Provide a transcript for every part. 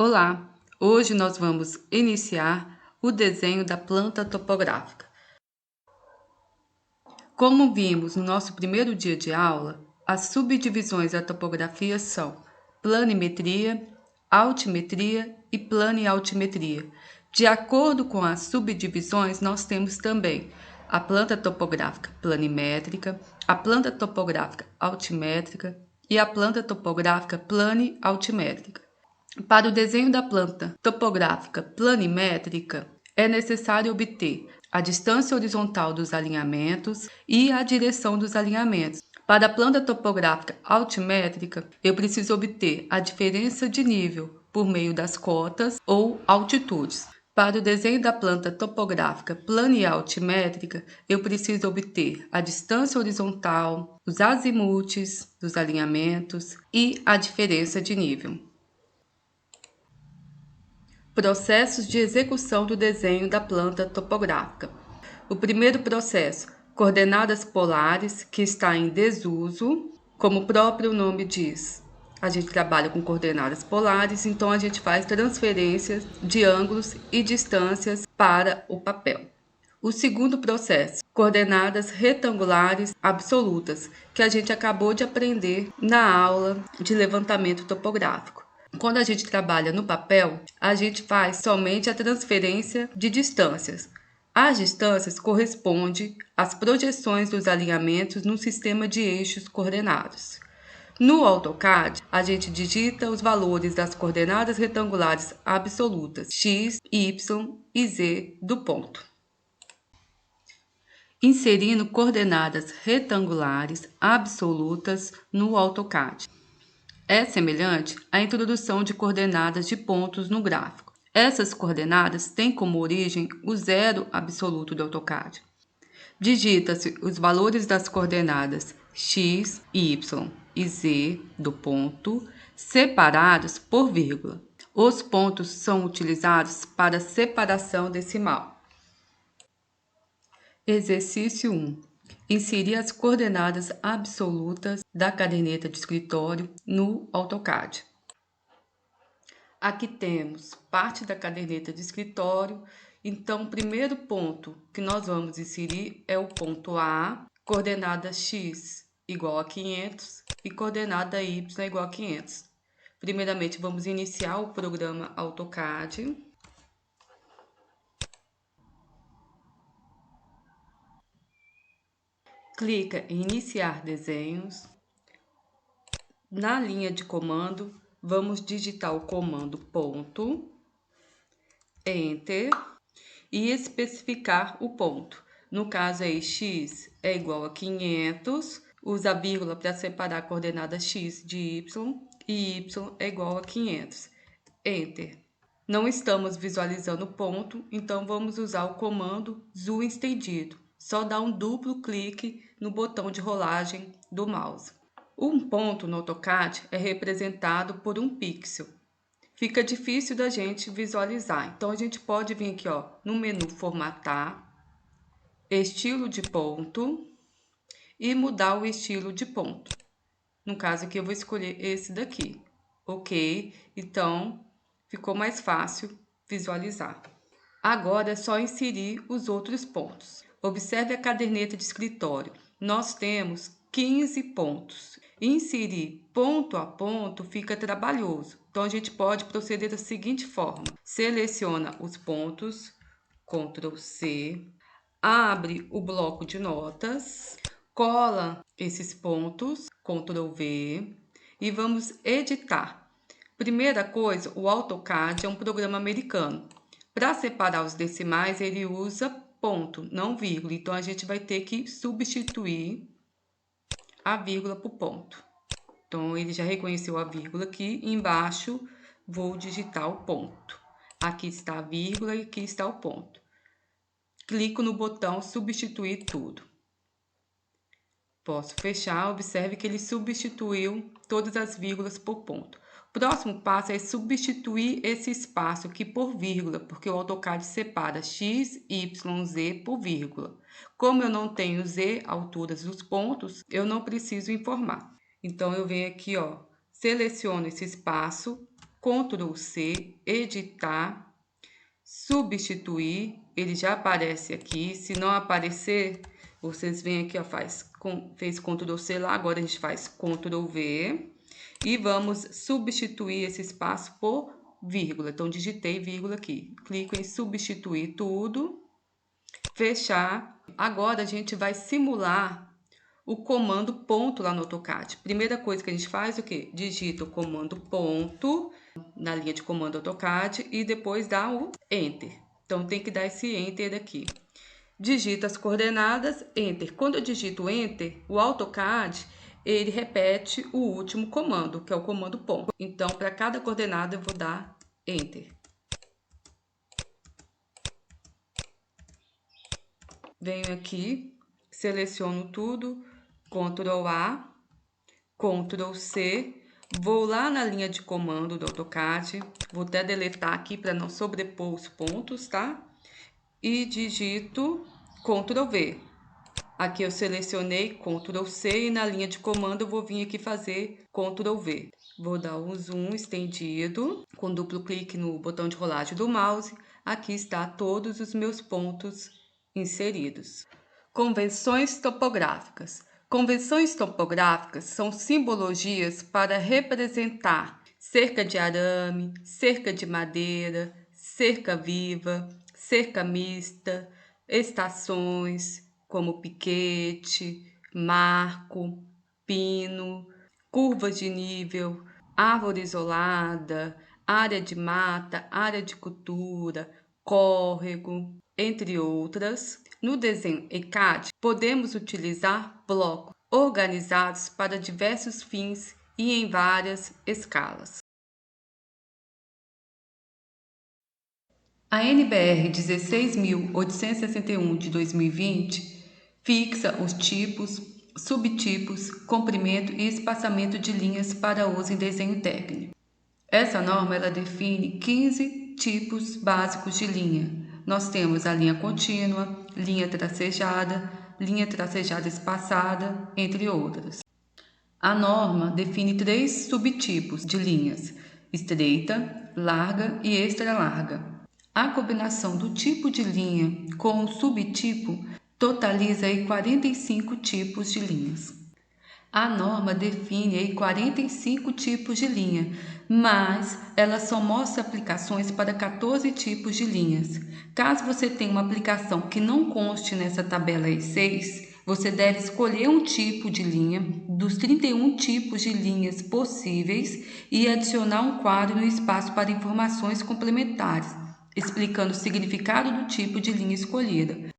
Olá! Hoje nós vamos iniciar o desenho da planta topográfica. Como vimos no nosso primeiro dia de aula, as subdivisões da topografia são planimetria, altimetria e planialtimetria. De acordo com as subdivisões, nós temos também a planta topográfica planimétrica, a planta topográfica altimétrica e a planta topográfica planialtimétrica. Para o desenho da planta topográfica planimétrica, é necessário obter a distância horizontal dos alinhamentos e a direção dos alinhamentos. Para a planta topográfica altimétrica, eu preciso obter a diferença de nível por meio das cotas ou altitudes. Para o desenho da planta topográfica planialtimétrica, eu preciso obter a distância horizontal, os azimutes dos alinhamentos e a diferença de nível. Processos de execução do desenho da planta topográfica. O primeiro processo, coordenadas polares, que está em desuso, como o próprio nome diz. A gente trabalha com coordenadas polares, então a gente faz transferências de ângulos e distâncias para o papel. O segundo processo, coordenadas retangulares absolutas, que a gente acabou de aprender na aula de levantamento topográfico. Quando a gente trabalha no papel, a gente faz somente a transferência de distâncias. As distâncias correspondem às projeções dos alinhamentos no sistema de eixos coordenados. No AutoCAD, a gente digita os valores das coordenadas retangulares absolutas x, y e z do ponto. Inserindo coordenadas retangulares absolutas no AutoCAD. É semelhante à introdução de coordenadas de pontos no gráfico. Essas coordenadas têm como origem o zero absoluto do AutoCAD. Digita-se os valores das coordenadas x, y e z do ponto, separados por vírgula. Os pontos são utilizados para separação decimal. Exercício 1. Inserir as coordenadas absolutas da caderneta de escritório no AutoCAD. Aqui temos parte da caderneta de escritório. Então, o primeiro ponto que nós vamos inserir é o ponto A, coordenada x igual a 500 e coordenada y igual a 500. Primeiramente, vamos iniciar o programa AutoCAD. Clica em iniciar desenhos. Na linha de comando, vamos digitar o comando ponto, enter e especificar o ponto. No caso aí, x é igual a 500, usa vírgula para separar a coordenada x de y e y é igual a 500. Enter. Não estamos visualizando o ponto, então vamos usar o comando zoom estendido. Só dá um duplo clique no botão de rolagem do mouse. Um ponto no AutoCAD é representado por um pixel. Fica difícil da gente visualizar. Então, a gente pode vir aqui, ó, no menu formatar, estilo de ponto e mudar o estilo de ponto. No caso aqui, eu vou escolher esse daqui. Ok? Então, ficou mais fácil visualizar. Agora é só inserir os outros pontos. Observe a caderneta de escritório. Nós temos 15 pontos. Inserir ponto a ponto fica trabalhoso. Então, a gente pode proceder da seguinte forma. Seleciona os pontos, Ctrl C, abre o bloco de notas, cola esses pontos, Ctrl V, e vamos editar. Primeira coisa, o AutoCAD é um programa americano. Para separar os decimais, ele usa ponto, não vírgula. Então, a gente vai ter que substituir a vírgula por ponto. Então, ele já reconheceu a vírgula aqui. Embaixo, vou digitar o ponto. Aqui está a vírgula e aqui está o ponto. Clico no botão substituir tudo. Posso fechar. Observe que ele substituiu todas as vírgulas por ponto. Próximo passo é substituir esse espaço aqui por vírgula, porque o AutoCAD separa x, y, z por vírgula. Como eu não tenho z, alturas dos pontos, eu não preciso informar. Então, eu venho aqui, ó, seleciono esse espaço, Ctrl C, editar, substituir, ele já aparece aqui. Se não aparecer, vocês vêm aqui, ó, fez Ctrl C lá, agora a gente faz Ctrl V e vamos substituir esse espaço por vírgula. Então, digitei vírgula aqui, clico em substituir tudo, fechar. Agora a gente vai simular o comando ponto lá no AutoCAD. Primeira coisa que a gente faz é o quê? Digita o comando ponto na linha de comando AutoCAD e depois dá o Enter. Então, tem que dar esse Enter aqui. Digita as coordenadas, Enter. Quando eu digito Enter, o AutoCAD, ele repete o último comando, que é o comando ponto. Então, para cada coordenada, eu vou dar Enter. Venho aqui, seleciono tudo, Ctrl A, Ctrl C, vou lá na linha de comando do AutoCAD, vou até deletar aqui para não sobrepor os pontos, tá? E digito Ctrl V. Aqui eu selecionei Ctrl C e na linha de comando eu vou vir aqui fazer Ctrl V. Vou dar um zoom estendido, com duplo clique no botão de rolagem do mouse. Aqui está todos os meus pontos inseridos. Convenções topográficas. Convenções topográficas são simbologias para representar cerca de arame, cerca de madeira, cerca viva, cerca mista, estações como piquete, marco, pino, curvas de nível, árvore isolada, área de mata, área de cultura, córrego, entre outras. No desenho ECAD, podemos utilizar blocos organizados para diversos fins e em várias escalas. A NBR 16.861 de 2020 fixa os tipos, subtipos, comprimento e espaçamento de linhas para uso em desenho técnico. Essa norma ela define 15 tipos básicos de linha. Nós temos a linha contínua, linha tracejada espaçada, entre outras. A norma define 3 subtipos de linhas: estreita, larga e extra larga. A combinação do tipo de linha com o subtipo totaliza aí 45 tipos de linhas. A norma define aí 45 tipos de linha, mas ela só mostra aplicações para 14 tipos de linhas. Caso você tenha uma aplicação que não conste nessa tabela E6, você deve escolher um tipo de linha dos 31 tipos de linhas possíveis e adicionar um quadro no espaço para informações complementares, explicando o significado do tipo de linha escolhida.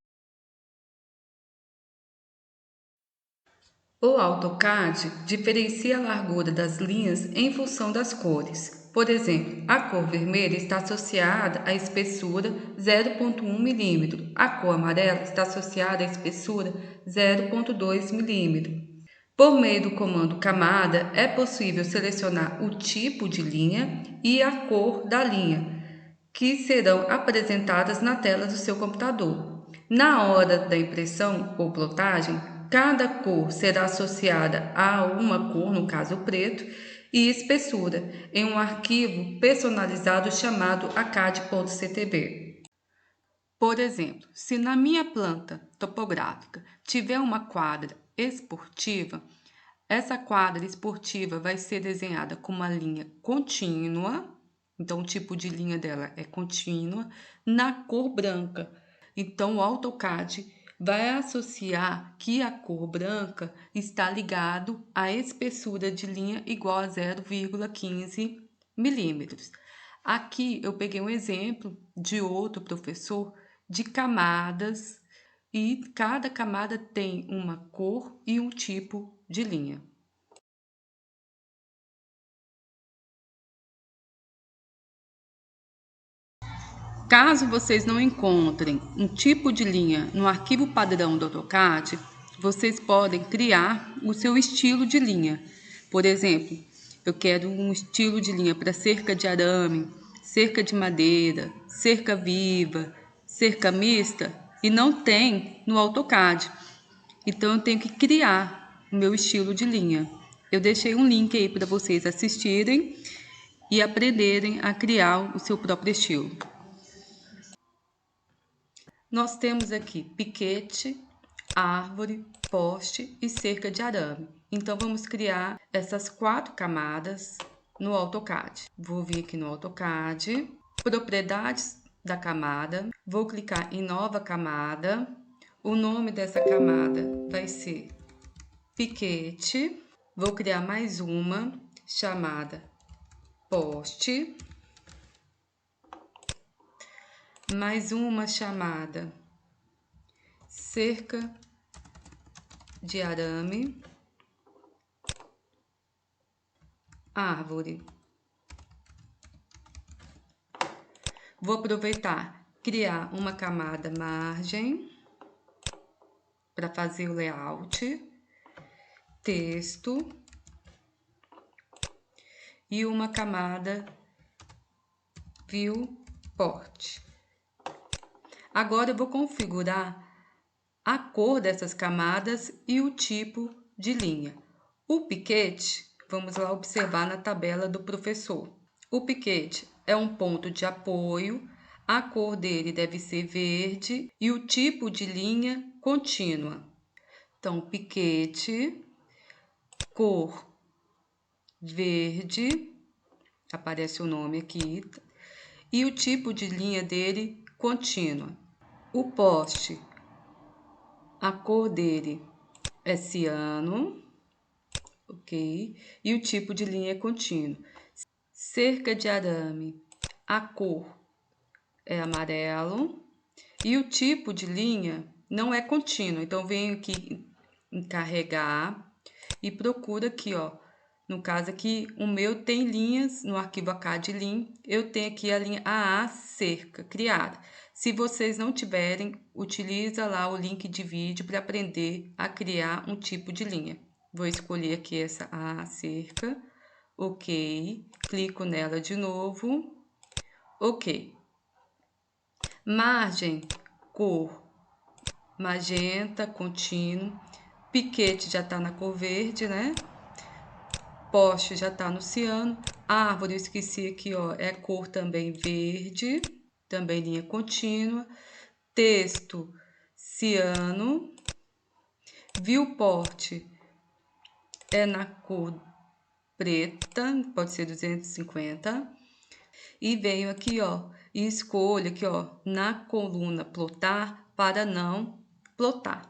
O AutoCAD diferencia a largura das linhas em função das cores. Por exemplo, a cor vermelha está associada à espessura 0,1 mm, a cor amarela está associada à espessura 0,2 mm. Por meio do comando camada, é possível selecionar o tipo de linha e a cor da linha, que serão apresentadas na tela do seu computador. Na hora da impressão ou plotagem, cada cor será associada a uma cor, no caso preto, e espessura, em um arquivo personalizado chamado acad.ctb. Por exemplo, se na minha planta topográfica tiver uma quadra esportiva, essa quadra esportiva vai ser desenhada com uma linha contínua, então o tipo de linha dela é contínua, na cor branca. Então o AutoCAD vai associar que a cor branca está ligado à espessura de linha igual a 0,15 milímetros. Aqui eu peguei um exemplo de outro professor de camadas e cada camada tem uma cor e um tipo de linha. Caso vocês não encontrem um tipo de linha no arquivo padrão do AutoCAD, vocês podem criar o seu estilo de linha. Por exemplo, eu quero um estilo de linha para cerca de arame, cerca de madeira, cerca viva, cerca mista, e não tem no AutoCAD. Então eu tenho que criar o meu estilo de linha. Eu deixei um link aí para vocês assistirem e aprenderem a criar o seu próprio estilo. Nós temos aqui piquete, árvore, poste e cerca de arame. Então, vamos criar essas 4 camadas no AutoCAD. Vou vir aqui no AutoCAD, propriedades da camada, vou clicar em nova camada. O nome dessa camada vai ser piquete. Vou criar mais uma chamada poste. Mais uma chamada cerca de arame. Árvore. Vou aproveitar, criar uma camada margem para fazer o layout, texto e uma camada viewport. Agora eu vou configurar a cor dessas camadas e o tipo de linha. O piquete, vamos lá observar na tabela do professor. O piquete é um ponto de apoio, a cor dele deve ser verde e o tipo de linha contínua. Então, piquete, cor verde, aparece o nome aqui, e o tipo de linha dele contínua. O poste, a cor dele é ciano, ok? E o tipo de linha é contínuo. Cerca de arame, a cor é amarelo e o tipo de linha não é contínuo. Então, venho aqui em carregar e procuro aqui, ó. No caso aqui, o meu tem linhas no arquivo ACAD-LIN, eu tenho aqui a linha AA cerca criada. Se vocês não tiverem, utiliza lá o link de vídeo para aprender a criar um tipo de linha. Vou escolher aqui essa AA cerca, ok, clico nela de novo, ok. Margem, cor magenta, contínuo, piquete já tá na cor verde, né? Poste já tá no ciano, árvore eu esqueci aqui, ó, é cor também verde, também linha contínua, texto ciano, viewport é na cor preta, pode ser 250, e venho aqui, ó, e escolho aqui, ó, na coluna plotar para não plotar.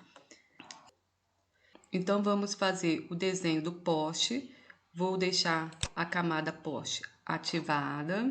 Então, vamos fazer o desenho do poste. Vou deixar a camada poste ativada.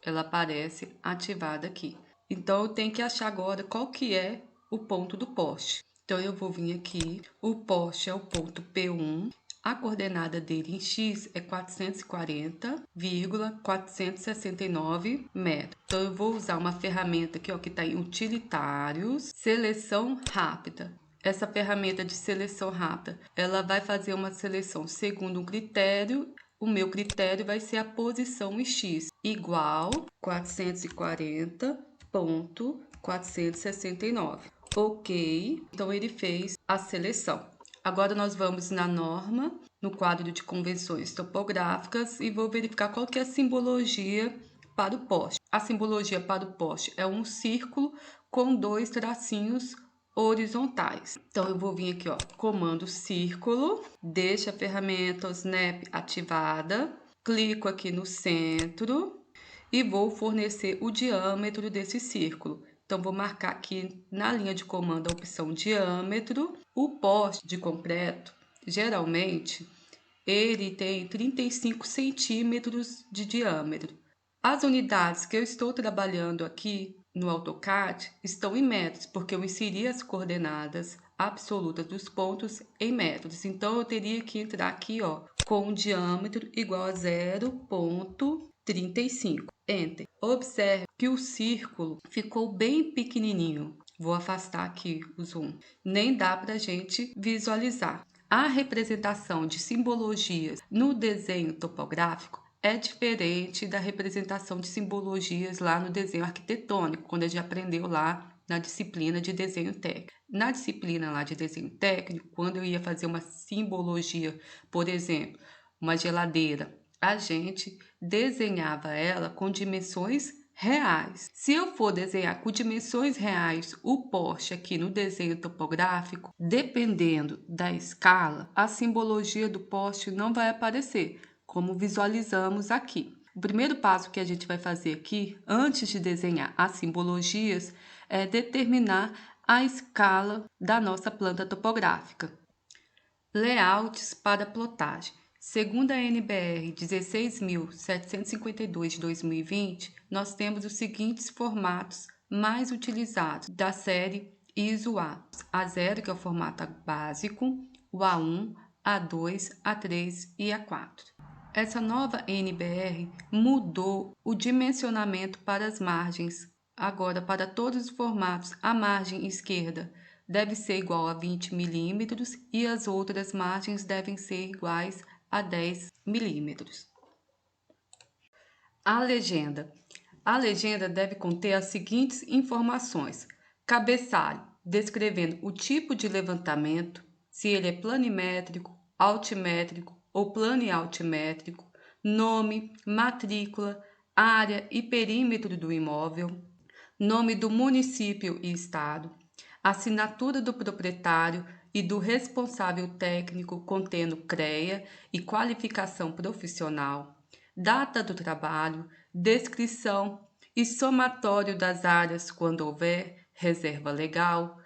Ela aparece ativada aqui. Então, eu tenho que achar agora qual que é o ponto do poste. Então, eu vou vir aqui. O poste é o ponto P1. A coordenada dele em X é 440,469 metros. Então, eu vou usar uma ferramenta aqui, ó, que está em utilitários, seleção rápida. Essa ferramenta de seleção rápida, ela vai fazer uma seleção segundo um critério. O meu critério vai ser a posição em X, igual 440,469. Ok, então ele fez a seleção. Agora nós vamos na norma, no quadro de convenções topográficas e vou verificar qual que é a simbologia para o poste. A simbologia para o poste é um círculo com 2 tracinhos horizontais. Então, eu vou vir aqui, ó, comando círculo, deixa a ferramenta Snap ativada, clico aqui no centro e vou fornecer o diâmetro desse círculo. Então, vou marcar aqui na linha de comando a opção diâmetro. O poste de concreto, geralmente, ele tem 35 centímetros de diâmetro. As unidades que eu estou trabalhando aqui no AutoCAD estão em metros, porque eu inseri as coordenadas absolutas dos pontos em metros. Então, eu teria que entrar aqui, ó, com um diâmetro igual a 0,35. Enter. Observe que o círculo ficou bem pequenininho. Vou afastar aqui o zoom. Nem dá para a gente visualizar. A representação de simbologias no desenho topográfico é diferente da representação de simbologias lá no desenho arquitetônico, quando a gente aprendeu lá na disciplina de desenho técnico. Na disciplina lá de desenho técnico, quando eu ia fazer uma simbologia, por exemplo, uma geladeira, a gente desenhava ela com dimensões reais. Se eu for desenhar com dimensões reais o poste aqui no desenho topográfico, dependendo da escala, a simbologia do poste não vai aparecer, como visualizamos aqui. O primeiro passo que a gente vai fazer aqui, antes de desenhar as simbologias, é determinar a escala da nossa planta topográfica. Layouts para plotagem. Segundo a NBR 16.752 de 2020, nós temos os seguintes formatos mais utilizados da série ISO-A. A0, que é o formato básico, o A1, A2, A3 e A4. Essa nova NBR mudou o dimensionamento para as margens. Agora, para todos os formatos, a margem esquerda deve ser igual a 20 milímetros e as outras margens devem ser iguais a 10 milímetros. A legenda. A legenda deve conter as seguintes informações: cabeçalho, descrevendo o tipo de levantamento, se ele é planimétrico, altimétrico ou planialtimétrico, nome, matrícula, área e perímetro do imóvel, nome do município e estado, assinatura do proprietário e do responsável técnico contendo CREA e qualificação profissional, data do trabalho, descrição e somatório das áreas quando houver reserva legal,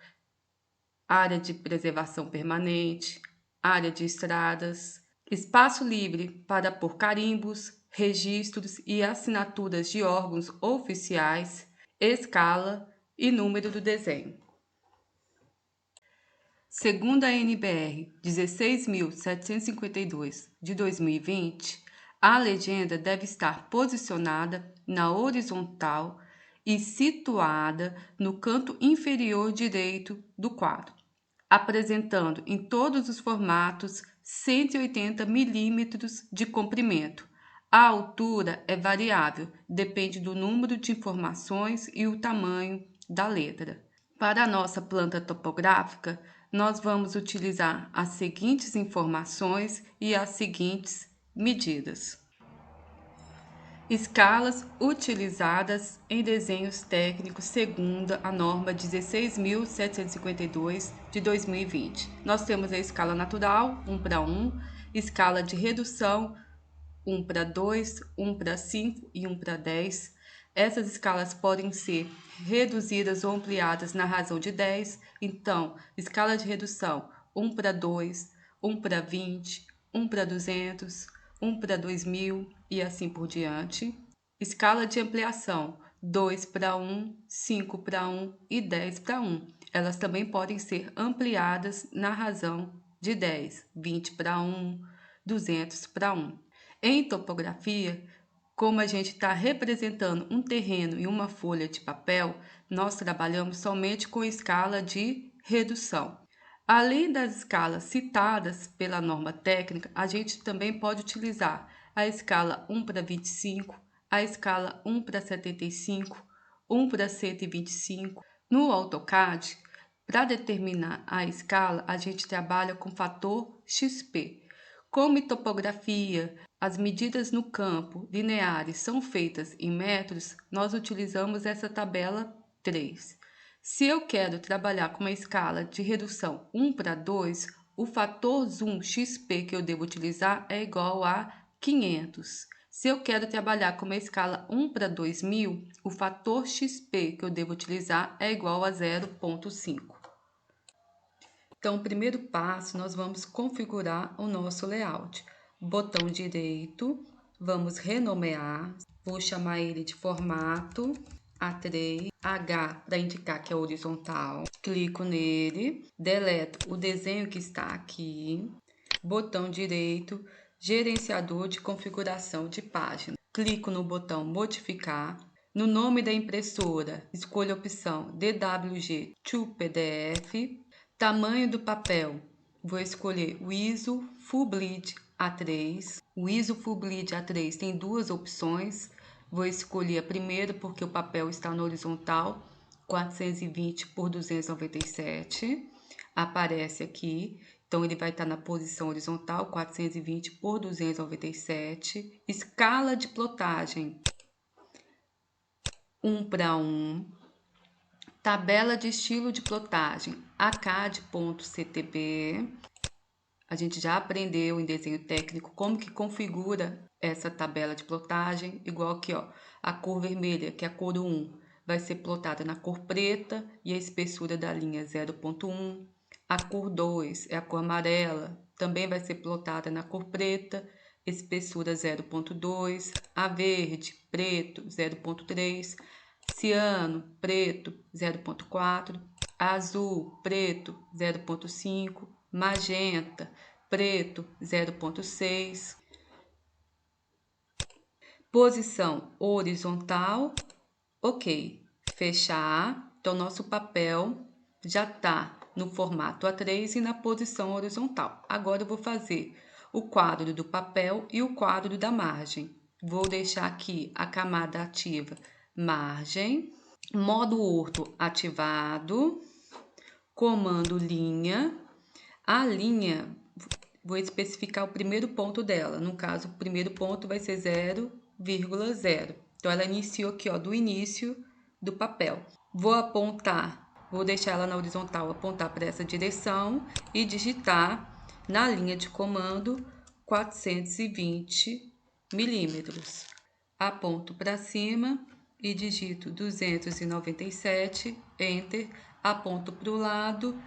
área de preservação permanente, área de estradas, espaço livre para pôr carimbos, registros e assinaturas de órgãos oficiais, escala e número do desenho. Segundo a NBR 16.752 de 2020, a legenda deve estar posicionada na horizontal e situada no canto inferior direito do quadro, apresentando em todos os formatos 180 milímetros de comprimento. A altura é variável, depende do número de informações e o tamanho da letra. Para a nossa planta topográfica, nós vamos utilizar as seguintes informações e as seguintes medidas. Escalas utilizadas em desenhos técnicos segundo a norma 16.752 de 2020. Nós temos a escala natural, 1:1, escala de redução, 1:2, 1:5 e 1:10. Essas escalas podem ser reduzidas ou ampliadas na razão de 10. Então, escala de redução 1:2, 1:20, 1:200, 1:2000 e assim por diante. Escala de ampliação 2:1, 5:1 e 10:1. Elas também podem ser ampliadas na razão de 10, 20:1, 200:1. Em topografia, como a gente está representando um terreno e uma folha de papel, nós trabalhamos somente com escala de redução. Além das escalas citadas pela norma técnica, a gente também pode utilizar a escala 1:25, a escala 1:75, 1:125. No AutoCAD, para determinar a escala, a gente trabalha com fator XP. Como em topografia, as medidas no campo lineares são feitas em metros, nós utilizamos essa tabela 3. Se eu quero trabalhar com uma escala de redução 1:2, o fator zoom XP que eu devo utilizar é igual a 500. Se eu quero trabalhar com uma escala 1:2000, o fator XP que eu devo utilizar é igual a 0,5. Então, o primeiro passo, nós vamos configurar o nosso layout. Botão direito, vamos renomear, vou chamar ele de formato A3, H para indicar que é horizontal. Clico nele, deleto o desenho que está aqui, botão direito, gerenciador de configuração de página. Clico no botão modificar. No nome da impressora, escolho a opção DWG to PDF. Tamanho do papel, vou escolher o ISO Full Bleed A3. O ISO Full Bleed A3 tem duas opções. Vou escolher a primeira porque o papel está no horizontal, 420 por 297. Aparece aqui. Então, ele vai estar na posição horizontal, 420 por 297. Escala de plotagem, 1:1. Tabela de estilo de plotagem, ACAD.CTB. A gente já aprendeu em desenho técnico como que configura essa tabela de plotagem. Igual aqui, ó, a cor vermelha, que é a cor 1, vai ser plotada na cor preta e a espessura da linha 0.1. A cor 2 é a cor amarela, também vai ser plotada na cor preta, espessura 0.2. A verde, preto, 0.3. Ciano, preto, 0.4. Azul, preto, 0.5. Magenta, preto, 0.6. Posição horizontal, ok. Fechar. Então, nosso papel já está no formato A3 e na posição horizontal. Agora eu vou fazer o quadro do papel e o quadro da margem. Vou deixar aqui a camada ativa, margem, modo orto ativado, comando linha. A linha, vou especificar o primeiro ponto dela. No caso, o primeiro ponto vai ser 0,0. Então, ela iniciou aqui, ó, do início do papel. Vou apontar, vou deixar ela na horizontal, apontar para essa direção e digitar na linha de comando 420 milímetros. Aponto para cima e digito 297, Enter. Aponto para o lado,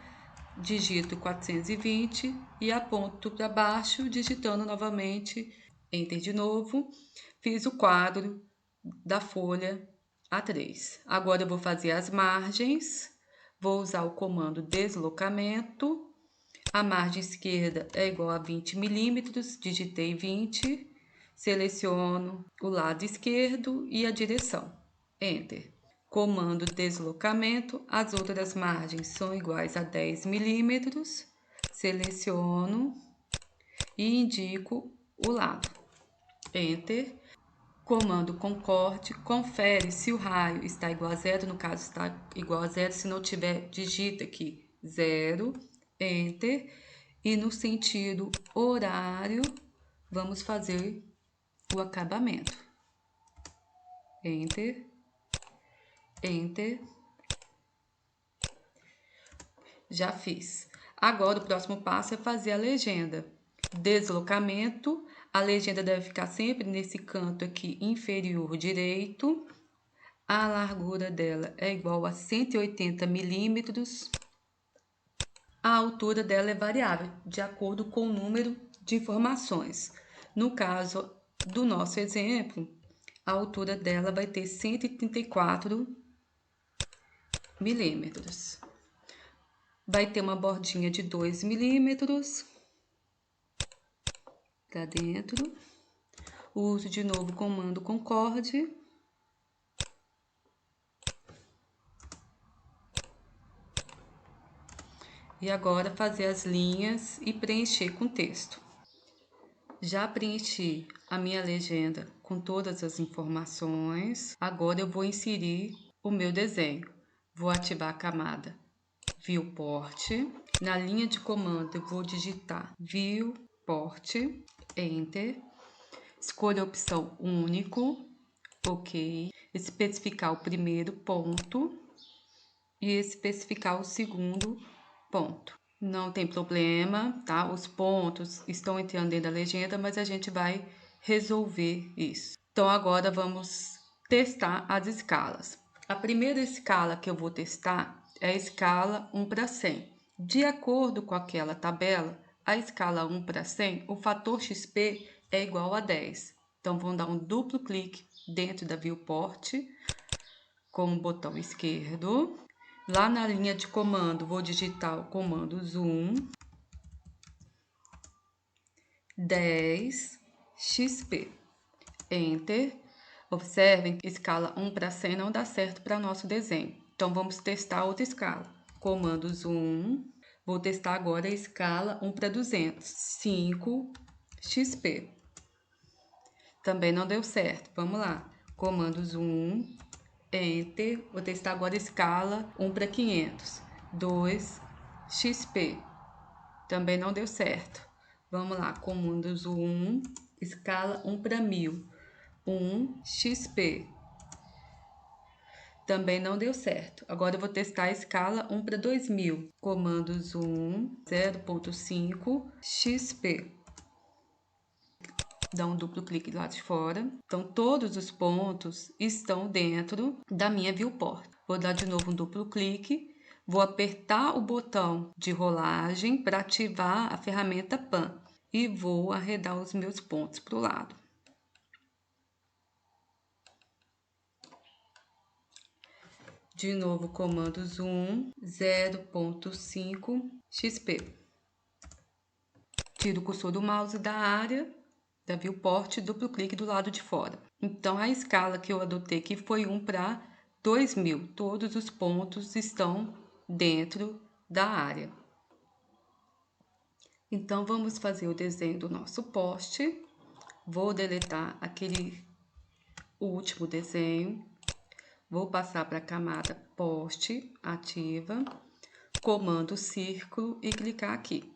digito 420 e aponto para baixo, digitando novamente, Enter de novo. Fiz o quadro da folha A3. Agora eu vou fazer as margens, vou usar o comando deslocamento. A margem esquerda é igual a 20 milímetros, digitei 20, seleciono o lado esquerdo e a direção, Enter. Comando deslocamento, as outras margens são iguais a 10 milímetros, seleciono e indico o lado, Enter. Comando concorde, confere se o raio está igual a zero, no caso está igual a zero, se não tiver, digita aqui 0, Enter. E no sentido horário, vamos fazer o acabamento. Enter, Enter. Já fiz. Agora, o próximo passo é fazer a legenda. Deslocamento, a legenda deve ficar sempre nesse canto aqui inferior direito. A largura dela é igual a 180 milímetros. A altura dela é variável, de acordo com o número de informações. No caso do nosso exemplo, a altura dela vai ter 134 milímetros. Vai ter uma bordinha de 2 milímetros para dentro. Uso de novo o comando concorde. E agora fazer as linhas e preencher com texto. Já preenchi a minha legenda com todas as informações. Agora eu vou inserir o meu desenho. Vou ativar a camada Viewport. Na linha de comando eu vou digitar Viewport, Enter. Escolho a opção único, ok. Especificar o primeiro ponto e especificar o segundo ponto. Não tem problema, tá? Os pontos estão entrando dentro da legenda, mas a gente vai resolver isso. Então, agora vamos testar as escalas. A primeira escala que eu vou testar é a escala 1:100. De acordo com aquela tabela, a escala 1:100, o fator XP é igual a 10. Então, vamos dar um duplo clique dentro da Viewport com o botão esquerdo. Lá na linha de comando, vou digitar o comando zoom 10 XP. Enter. Observem que escala 1:100 não dá certo para nosso desenho. Então, vamos testar outra escala. Comando zoom. Vou testar agora a escala 1:200. 5 XP. Também não deu certo. Vamos lá. Comando zoom. Enter. Vou testar agora a escala 1:500. 2 XP. também não deu certo. Vamos lá, comandos 1, escala 1 para 1000, 1 XP. Também não deu certo. Agora eu vou testar a escala 1 para 2000. Comandos 1, 0.5 XP. Dá um duplo clique do lado de fora. Então, todos os pontos estão dentro da minha viewport. Vou dar de novo um duplo clique. Vou apertar o botão de rolagem para ativar a ferramenta Pan. E vou arredar os meus pontos para o lado. De novo, comandos 1, 0.5 XP. Tiro o cursor do mouse da área da viewport, duplo clique do lado de fora. Então, a escala que eu adotei aqui foi 1 para 2000. Todos os pontos estão dentro da área. Então, vamos fazer o desenho do nosso poste. Vou deletar o último desenho. Vou passar para a camada poste ativa, comando círculo e clicar aqui.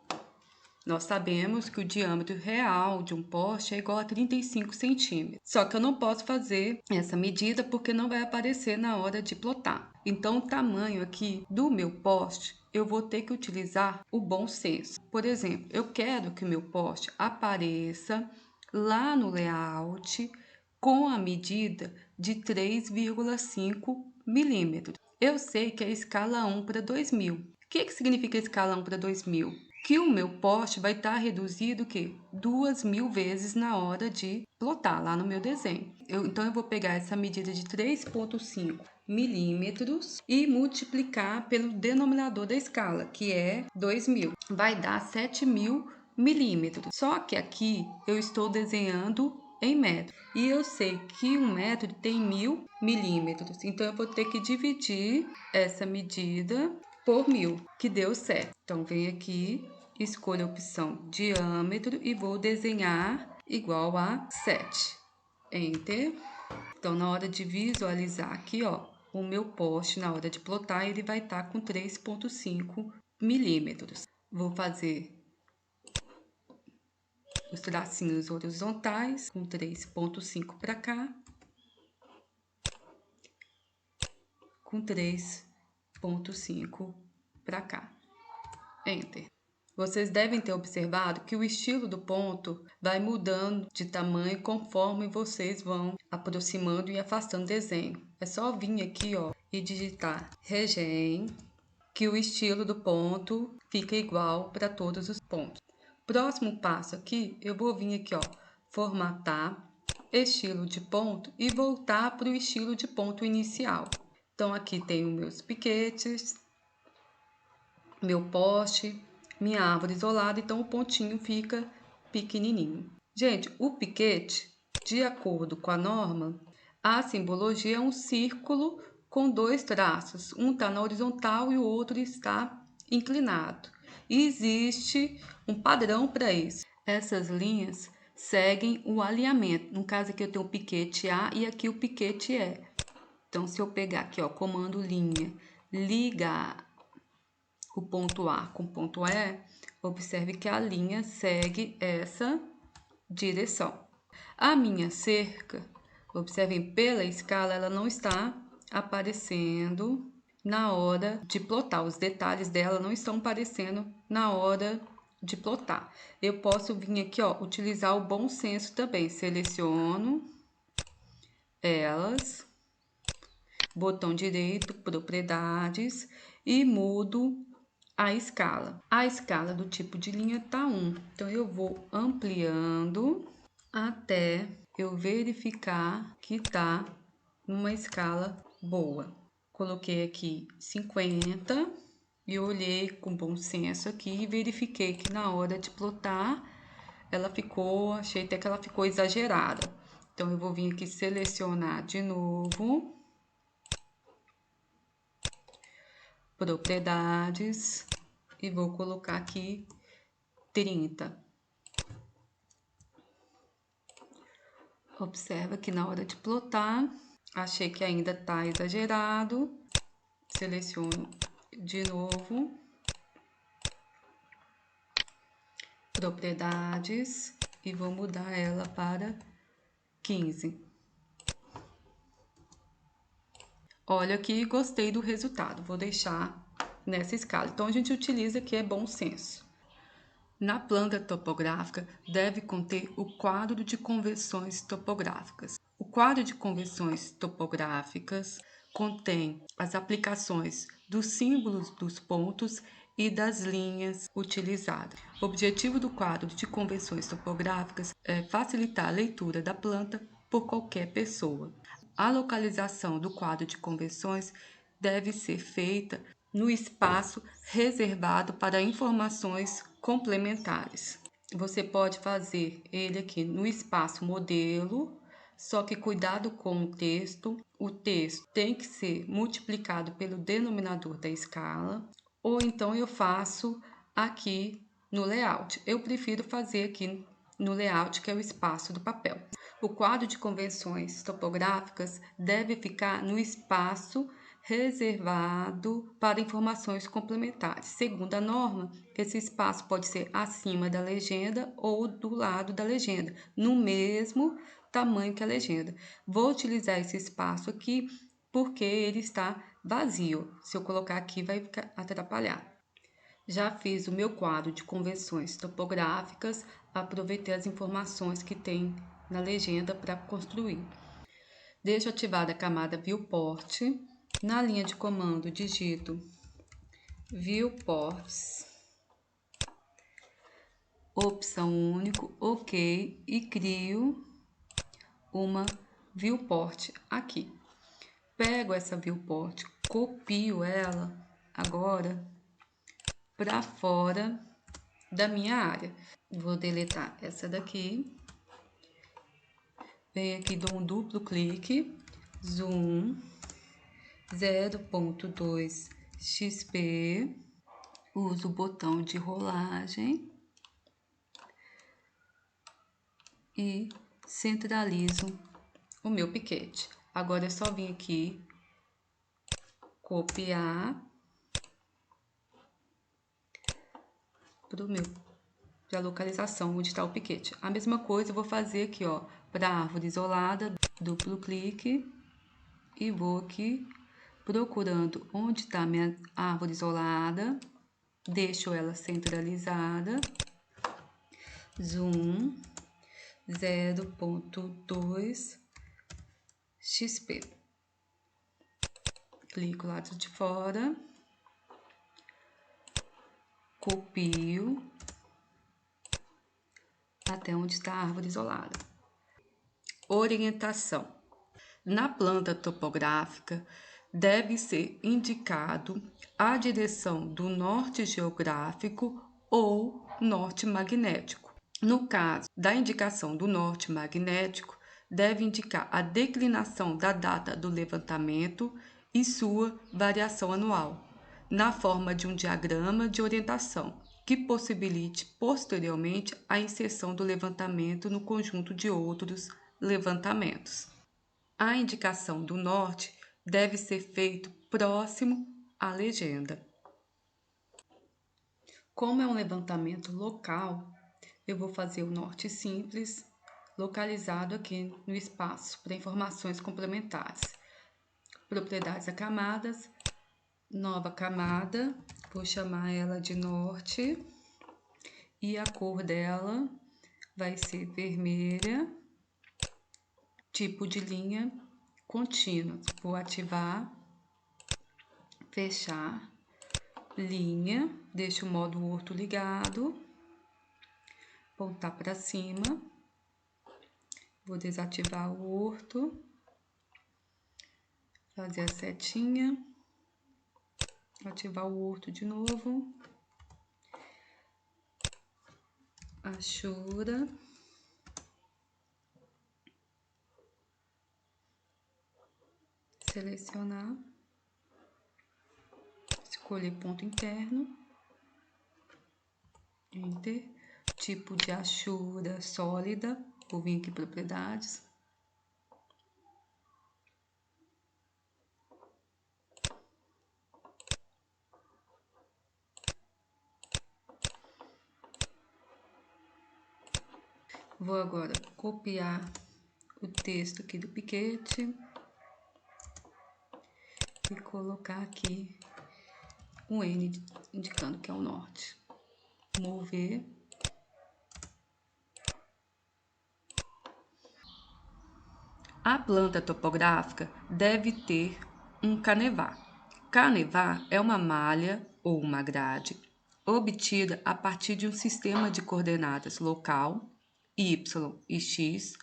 Nós sabemos que o diâmetro real de um poste é igual a 35 centímetros. Só que eu não posso fazer essa medida porque não vai aparecer na hora de plotar. Então, o tamanho aqui do meu poste, eu vou ter que utilizar o bom senso. Por exemplo, eu quero que o meu poste apareça lá no layout com a medida de 3,5 milímetros. Eu sei que é escala 1 para 2000. O que significa escala 1 para 2000? Que o meu poste vai estar reduzido o quê? 2.000 vezes na hora de plotar lá no meu desenho. Então, eu vou pegar essa medida de 3,5 milímetros e multiplicar pelo denominador da escala, que é 2.000. Vai dar 7.000 milímetros. Só que aqui eu estou desenhando em metro. E eu sei que um metro tem 1.000 milímetros. Então, eu vou ter que dividir essa medida por 1.000, que deu certo. Então, venho aqui, escolho a opção diâmetro e vou desenhar igual a 7. Enter. Então, na hora de visualizar aqui, ó, o meu poste, na hora de plotar, ele vai estar com 3,5 milímetros. Vou fazer os tracinhos horizontais com 3,5 para cá, com 3,5 para cá. Enter. Vocês devem ter observado que o estilo do ponto vai mudando de tamanho conforme vocês vão aproximando e afastando o desenho. É só vir aqui, ó, e digitar Regen, que o estilo do ponto fica igual para todos os pontos. Próximo passo aqui, eu vou vir aqui, ó, formatar, estilo de ponto e voltar para o estilo de ponto inicial. Então, aqui tenho meus piquetes, meu poste, minha árvore isolada, então o pontinho fica pequenininho. Gente, o piquete, de acordo com a norma, a simbologia é um círculo com 2 traços. Um está na horizontal e o outro está inclinado. E existe um padrão para isso. Essas linhas seguem o alinhamento. No caso aqui eu tenho o piquete A e aqui o piquete E. Então, se eu pegar aqui, ó, comando linha, ligar o ponto A com o ponto E, observe que a linha segue essa direção. A minha cerca, observem pela escala, ela não está aparecendo na hora de plotar. Os detalhes dela não estão aparecendo na hora de plotar. Eu posso vir aqui, ó, utilizar o bom senso também. Seleciono elas, botão direito, propriedades e mudo a escala. A escala do tipo de linha tá 1. Então, eu vou ampliando até eu verificar que tá numa escala boa. Coloquei aqui 50 e olhei com bom senso aqui e verifiquei que na hora de plotar ela ficou, achei até que ela ficou exagerada. Então, eu vou vir aqui selecionar de novo, propriedades, e vou colocar aqui 30. Observa que na hora de plotar, achei que ainda tá exagerado. Seleciono de novo. propriedades e vou mudar ela para 15. Olha aqui, gostei do resultado, vou deixar nessa escala. Então, a gente utiliza aqui bom senso. Na planta topográfica, deve conter o quadro de convenções topográficas. O quadro de convenções topográficas contém as aplicações dos símbolos dos pontos e das linhas utilizadas. O objetivo do quadro de convenções topográficas é facilitar a leitura da planta por qualquer pessoa. A localização do quadro de convenções deve ser feita no espaço reservado para informações complementares. Você pode fazer ele aqui no espaço modelo, só que cuidado com o texto. O texto tem que ser multiplicado pelo denominador da escala, ou então eu faço aqui no layout. Eu prefiro fazer aqui no layout, que é o espaço do papel. O quadro de convenções topográficas deve ficar no espaço reservado para informações complementares. Segundo a norma, esse espaço pode ser acima da legenda ou do lado da legenda, no mesmo tamanho que a legenda. Vou utilizar esse espaço aqui porque ele está vazio. Se eu colocar aqui, vai atrapalhar. Já fiz o meu quadro de convenções topográficas, aproveitei as informações que tem na legenda para construir. Deixo ativada a camada Viewport. Na linha de comando, digito Viewports, opção único, OK, e crio uma Viewport aqui. Pego essa Viewport, copio ela agora para fora da minha área. Vou deletar essa daqui. Venho aqui, dou um duplo clique, zoom 0.2 XP, uso o botão de rolagem e centralizo o meu piquete. Agora é só vir aqui, copiar para a localização onde está o piquete. A mesma coisa eu vou fazer aqui, ó, para a árvore isolada, duplo clique e vou aqui procurando onde está minha árvore isolada, deixo ela centralizada, zoom 0.2 XP. Clico lado de fora, copio até onde está a árvore isolada. Orientação. Na planta topográfica, deve ser indicado a direção do norte geográfico ou norte magnético. No caso da indicação do norte magnético, deve indicar a declinação da data do levantamento e sua variação anual, na forma de um diagrama de orientação, que possibilite posteriormente a inserção do levantamento no conjunto de outros levantamentos. A indicação do norte deve ser feita próximo à legenda. Como é um levantamento local, eu vou fazer o norte simples, localizado aqui no espaço para informações complementares. Propriedades da camadas, nova camada, vou chamar ela de norte e a cor dela vai ser vermelha, tipo de linha contínua. Vou ativar, fechar, linha, deixo o modo orto ligado, apontar para cima, vou desativar o orto, fazer a setinha, ativar o orto de novo, achura, selecionar, escolher ponto interno, enter, tipo de achura sólida, vou vir aqui propriedades, Vou agora copiar o texto aqui do piquete e colocar aqui um N indicando que é o norte. Mover. A planta topográfica deve ter um canevá. Canevá é uma malha ou uma grade obtida a partir de um sistema de coordenadas local, y e x,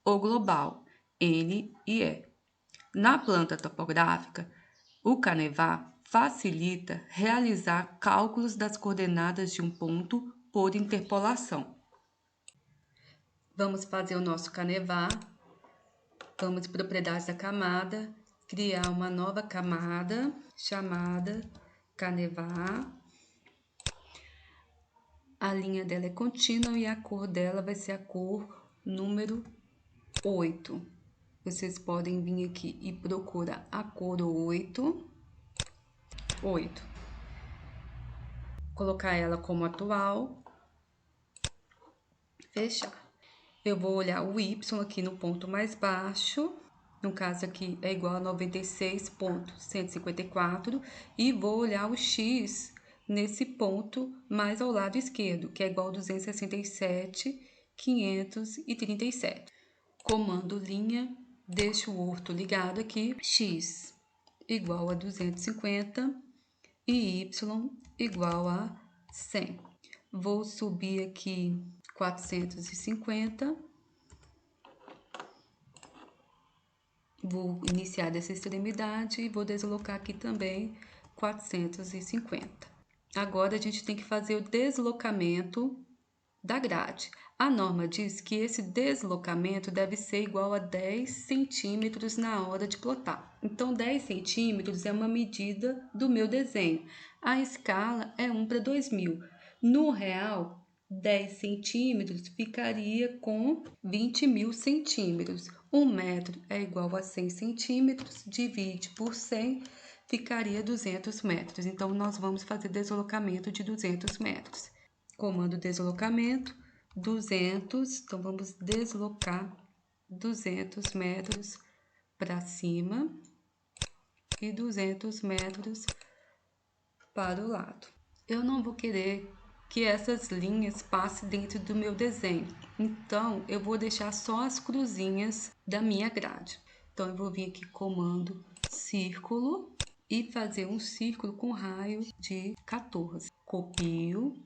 ou global, n e e. Na planta topográfica, o canevá facilita realizar cálculos das coordenadas de um ponto por interpolação. Vamos fazer o nosso canevá. Vamos em propriedades da camada, criar uma nova camada chamada canevá. A linha dela é contínua e a cor dela vai ser a cor número 8. Vocês podem vir aqui e procurar a cor 8. Colocar ela como atual. Fechar. Eu vou olhar o y aqui no ponto mais baixo. No caso aqui é igual a 96,154. E vou olhar o x nesse ponto mais ao lado esquerdo, que é igual a 267,537. Comando linha, deixo o orto ligado aqui, x igual a 250 e y igual a 100. Vou subir aqui 450. Vou iniciar dessa extremidade e vou deslocar aqui também 450. Agora, a gente tem que fazer o deslocamento da grade. A norma diz que esse deslocamento deve ser igual a 10 centímetros na hora de plotar. Então, 10 centímetros é uma medida do meu desenho. A escala é 1/2000. No real, 10 centímetros ficaria com 20.000 centímetros. 1 metro é igual a 100 centímetros, divide por 100, ficaria 200 metros. Então, nós vamos fazer deslocamento de 200 metros. Comando deslocamento, 200, então vamos deslocar 200 metros para cima e 200 metros para o lado. Eu não vou querer que essas linhas passem dentro do meu desenho, então eu vou deixar só as cruzinhas da minha grade. Então eu vou vir aqui comando círculo e fazer um círculo com raio de 14. Copio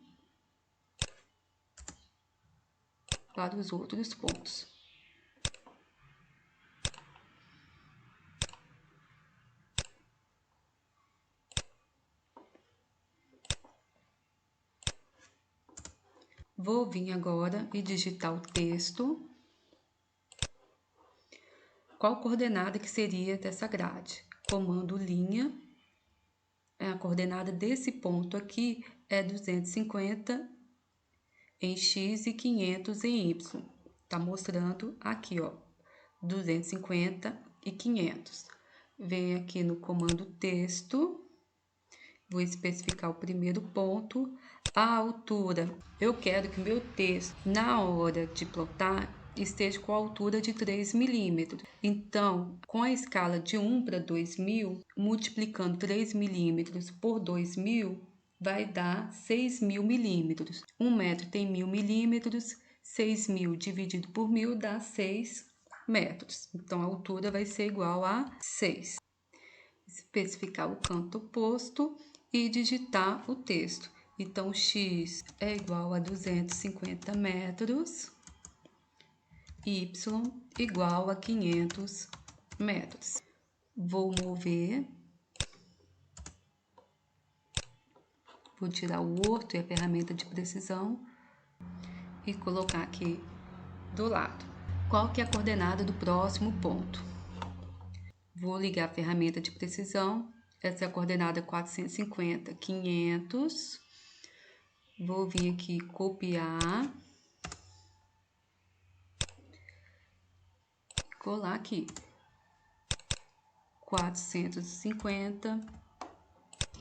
para os outros pontos. Vou vir agora e digitar o texto. Qual coordenada que seria dessa grade? Comando linha. A coordenada desse ponto aqui é 250 em x e 500 em y. Tá mostrando aqui, ó, 250 e 500. Venho aqui no comando texto, vou especificar o primeiro ponto. A altura, eu quero que o meu texto, na hora de plotar, esteja com a altura de 3 milímetros. Então, com a escala de 1/2000, multiplicando 3 milímetros por 2.000, vai dar 6.000 milímetros. 1 metro tem 1.000 milímetros, 6.000 dividido por 1.000 dá 6 metros. Então, a altura vai ser igual a 6. Especificar o canto oposto e digitar o texto. Então, x é igual a 250 metros, y igual a 500 metros. Vou mover. Vou tirar o orto e a ferramenta de precisão e colocar aqui do lado. Qual que é a coordenada do próximo ponto? Vou ligar a ferramenta de precisão. Essa é a coordenada 450, 500. Vou vir aqui copiar. Colar aqui. 450,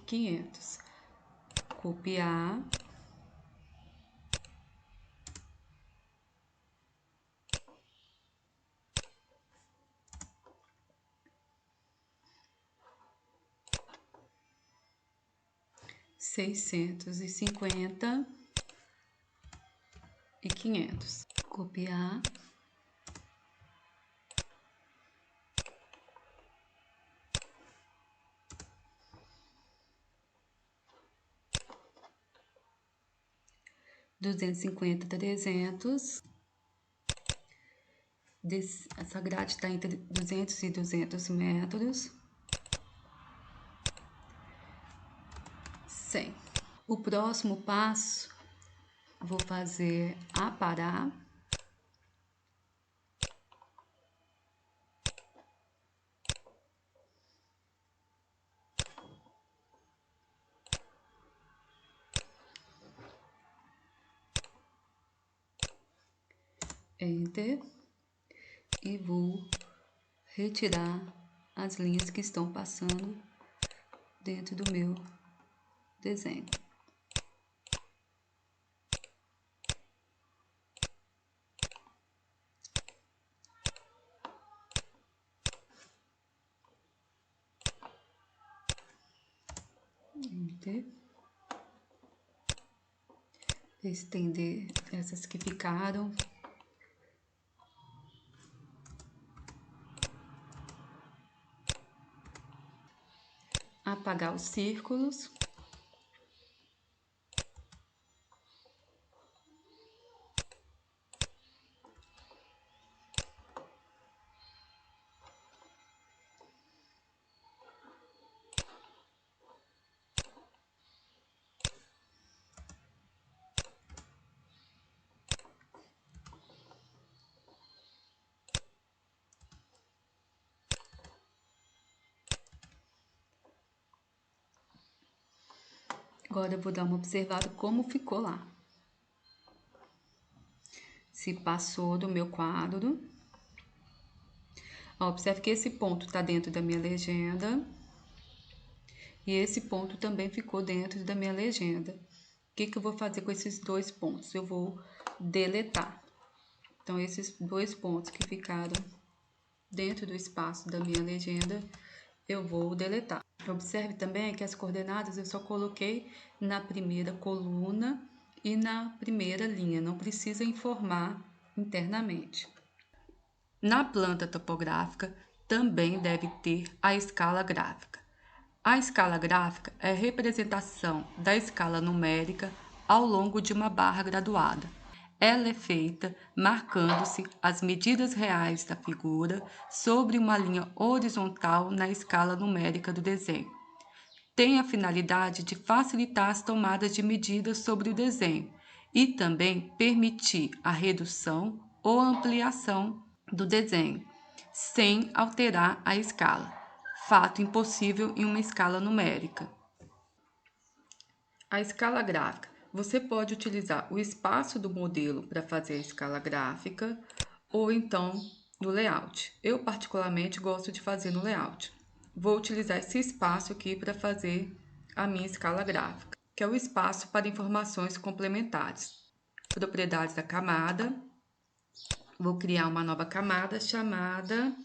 500. Copiar. 650 e 500. Copiar. $250, 300. Essa grade está entre 200 e 200 metros. 100. O próximo passo, vou fazer aparar. Enter. E vou retirar as linhas que estão passando dentro do meu desenho. Enter. Estender essas que ficaram. Apagar os círculos. Agora eu vou dar uma observada como ficou lá. Se passou do meu quadro. Ó, observe que esse ponto tá dentro da minha legenda. E esse ponto também ficou dentro da minha legenda. O que eu vou fazer com esses dois pontos? Eu vou deletar. Então, esses dois pontos que ficaram dentro do espaço da minha legenda, eu vou deletar. Observe também que as coordenadas eu só coloquei na primeira coluna e na primeira linha, não precisa informar internamente. Na planta topográfica também deve ter a escala gráfica. A escala gráfica é a representação da escala numérica ao longo de uma barra graduada. Ela é feita marcando-se as medidas reais da figura sobre uma linha horizontal na escala numérica do desenho. Tem a finalidade de facilitar as tomadas de medidas sobre o desenho e também permitir a redução ou ampliação do desenho, sem alterar a escala, fato impossível em uma escala numérica. A escala gráfica. Você pode utilizar o espaço do modelo para fazer a escala gráfica ou então no layout. Eu particularmente gosto de fazer no layout. Vou utilizar esse espaço aqui para fazer a minha escala gráfica, que é o espaço para informações complementares. Propriedades da camada. Vou criar uma nova camada chamada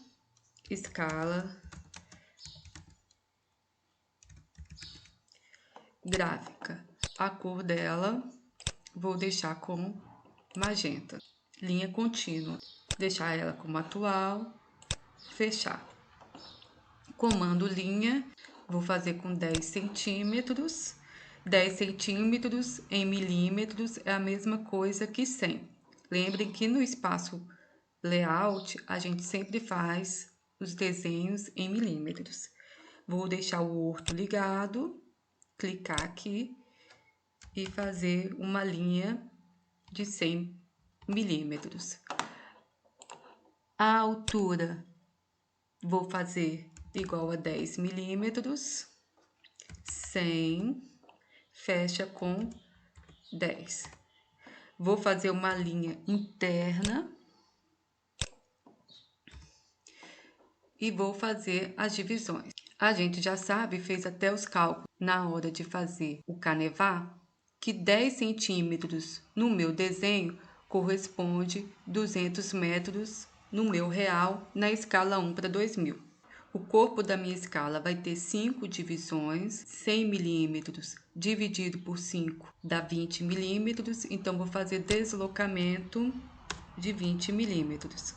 escala gráfica. A cor dela vou deixar com magenta. Linha contínua. Deixar ela como atual. Fechar. Comando linha. Vou fazer com 10 centímetros. 10 centímetros em milímetros é a mesma coisa que 100. Lembrem que no espaço layout a gente sempre faz os desenhos em milímetros. Vou deixar o orto ligado. Clicar aqui e fazer uma linha de 100 milímetros. A altura vou fazer igual a 10 milímetros, 100, fecha com 10. Vou fazer uma linha interna e vou fazer as divisões. A gente já sabe, fez até os cálculos na hora de fazer o canevá, que 10 centímetros no meu desenho corresponde 200 metros no meu real na escala 1 para 2000. O corpo da minha escala vai ter 5 divisões, 100 milímetros dividido por 5 dá 20 milímetros, então vou fazer deslocamento de 20 milímetros.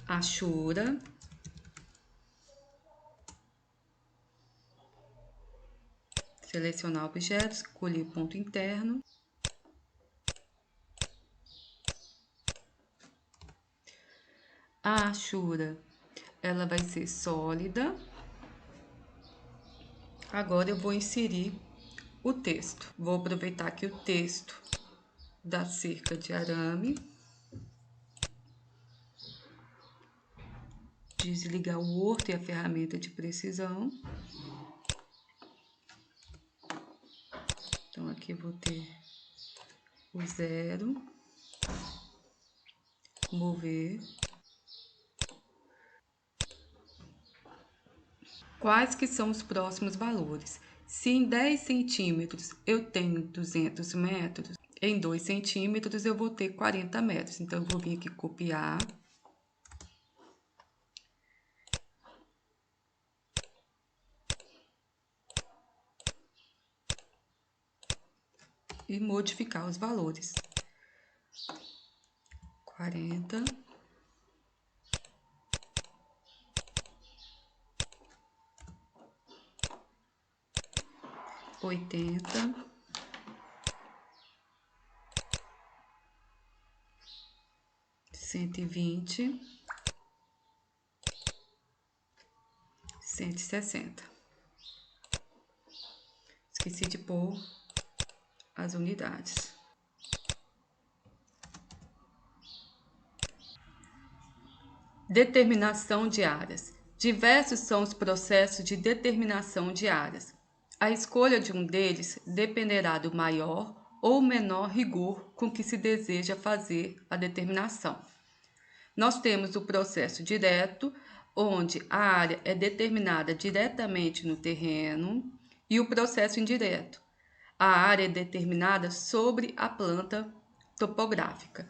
Achura. Selecionar objetos, escolher ponto interno. A achura, ela vai ser sólida. Agora eu vou inserir o texto. Vou aproveitar aqui o texto da cerca de arame. Desligar o orto e a ferramenta de precisão. Então, aqui eu vou ter o 0. Mover. Quais que são os próximos valores? Se em 10 centímetros eu tenho 200 metros, em 2 centímetros eu vou ter 40 metros. Então, eu vou vir aqui copiar. E modificar os valores. 40. 80, 120, 160. Esqueci de pôr as unidades. Determinação de áreas. Diversos são os processos de determinação de áreas. A escolha de um deles dependerá do maior ou menor rigor com que se deseja fazer a determinação. Nós temos o processo direto, onde a área é determinada diretamente no terreno, e o processo indireto. A área é determinada sobre a planta topográfica.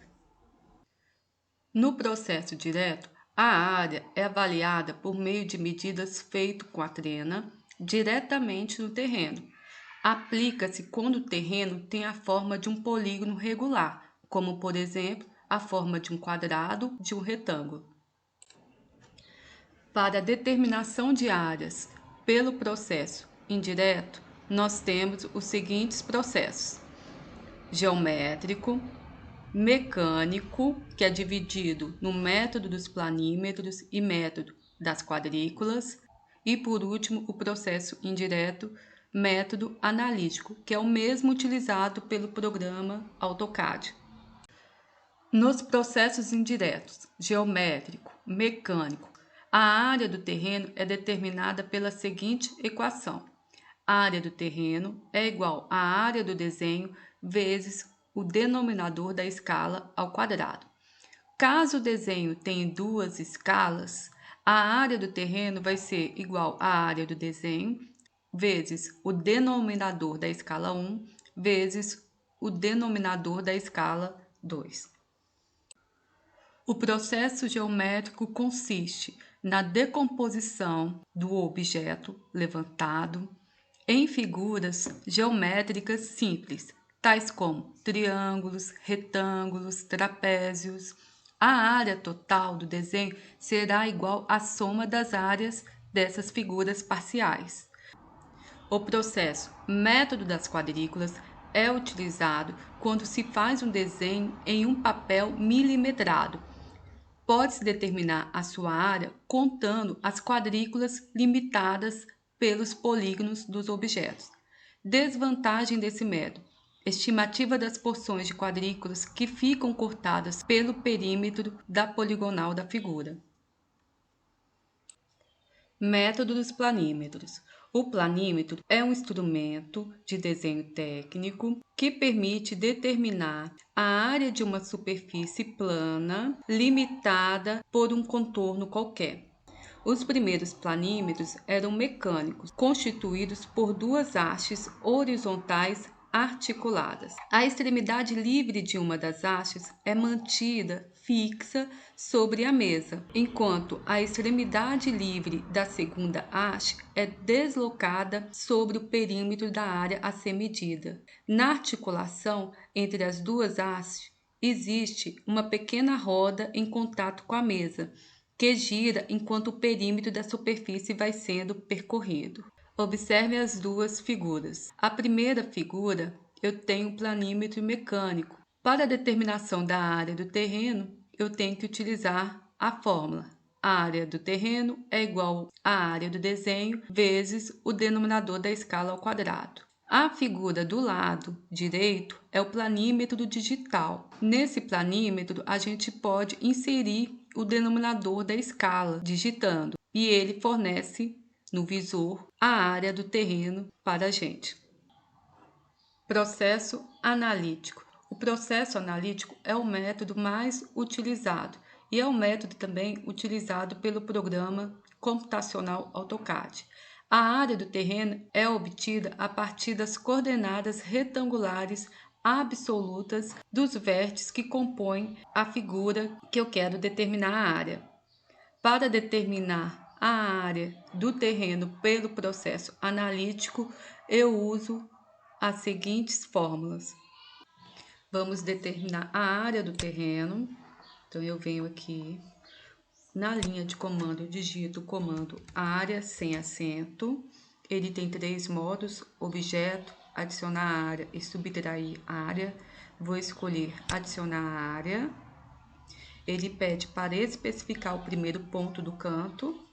No processo direto, a área é avaliada por meio de medidas feitas com a trena diretamente no terreno. Aplica-se quando o terreno tem a forma de um polígono regular, como, por exemplo, a forma de um quadrado, de um retângulo. Para a determinação de áreas pelo processo indireto, nós temos os seguintes processos: geométrico, mecânico, que é dividido no método dos planímetros e método das quadrículas, e por último o processo indireto, método analítico, que é o mesmo utilizado pelo programa AutoCAD. Nos processos indiretos, geométrico, mecânico, a área do terreno é determinada pela seguinte equação: a área do terreno é igual à área do desenho vezes o denominador da escala ao quadrado. Caso o desenho tenha duas escalas, a área do terreno vai ser igual à área do desenho vezes o denominador da escala 1 vezes o denominador da escala 2. O processo geométrico consiste na decomposição do objeto levantado em figuras geométricas simples, tais como triângulos, retângulos, trapézios. A área total do desenho será igual à soma das áreas dessas figuras parciais. O processo método das quadrículas é utilizado quando se faz um desenho em um papel milimetrado. Pode-se determinar a sua área contando as quadrículas limitadas pelos polígonos dos objetos. Desvantagem desse método: estimativa das porções de quadrículas que ficam cortadas pelo perímetro da poligonal da figura. Método dos planímetros. O planímetro é um instrumento de desenho técnico que permite determinar a área de uma superfície plana limitada por um contorno qualquer. Os primeiros planímetros eram mecânicos, constituídos por duas hastes horizontais articuladas. A extremidade livre de uma das hastes é mantida fixa sobre a mesa, enquanto a extremidade livre da segunda haste é deslocada sobre o perímetro da área a ser medida. Na articulação entre as duas hastes, existe uma pequena roda em contato com a mesa, que gira enquanto o perímetro da superfície vai sendo percorrido. Observe as duas figuras. A primeira figura, eu tenho um planímetro mecânico. Para a determinação da área do terreno, eu tenho que utilizar a fórmula. A área do terreno é igual à área do desenho vezes o denominador da escala ao quadrado. A figura do lado direito é o planímetro digital. Nesse planímetro, a gente pode inserir o denominador da escala digitando e ele fornece no visor a área do terreno para a gente. Processo analítico. O processo analítico é o método mais utilizado e é o método também utilizado pelo programa computacional AutoCAD. A área do terreno é obtida a partir das coordenadas retangulares absolutas dos vértices que compõem a figura que eu quero determinar a área. Para determinar a área do terreno pelo processo analítico, eu uso as seguintes fórmulas. Vamos determinar a área do terreno. Então, eu venho aqui na linha de comando, eu digito o comando área sem acento. Ele tem 3 modos: objeto, adicionar área e subtrair área. Vou escolher adicionar área. Ele pede para especificar o primeiro ponto do canto.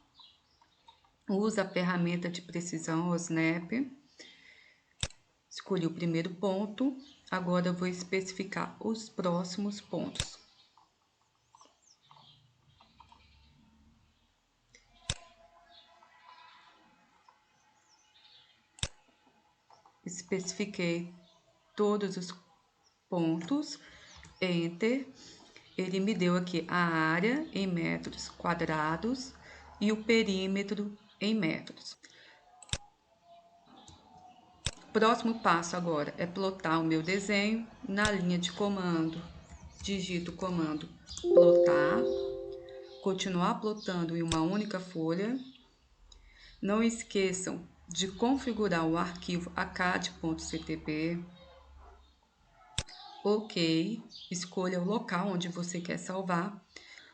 Usa a ferramenta de precisão, o Snap. Escolhi o primeiro ponto. Agora eu vou especificar os próximos pontos. Especifiquei todos os pontos. Enter. Ele me deu aqui a área em metros quadrados e o perímetro em metros. Próximo passo agora é plotar o meu desenho. Na linha de comando, digito o comando plotar, continuar plotando em uma única folha. Não esqueçam de configurar o arquivo acad.ctp. Ok, escolha o local onde você quer salvar.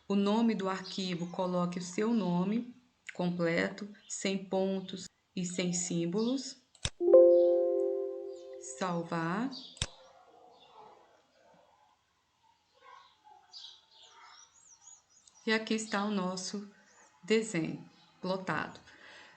O nome do arquivo, coloque o seu nome completo, sem pontos e sem símbolos. Salvar. E aqui está o nosso desenho plotado.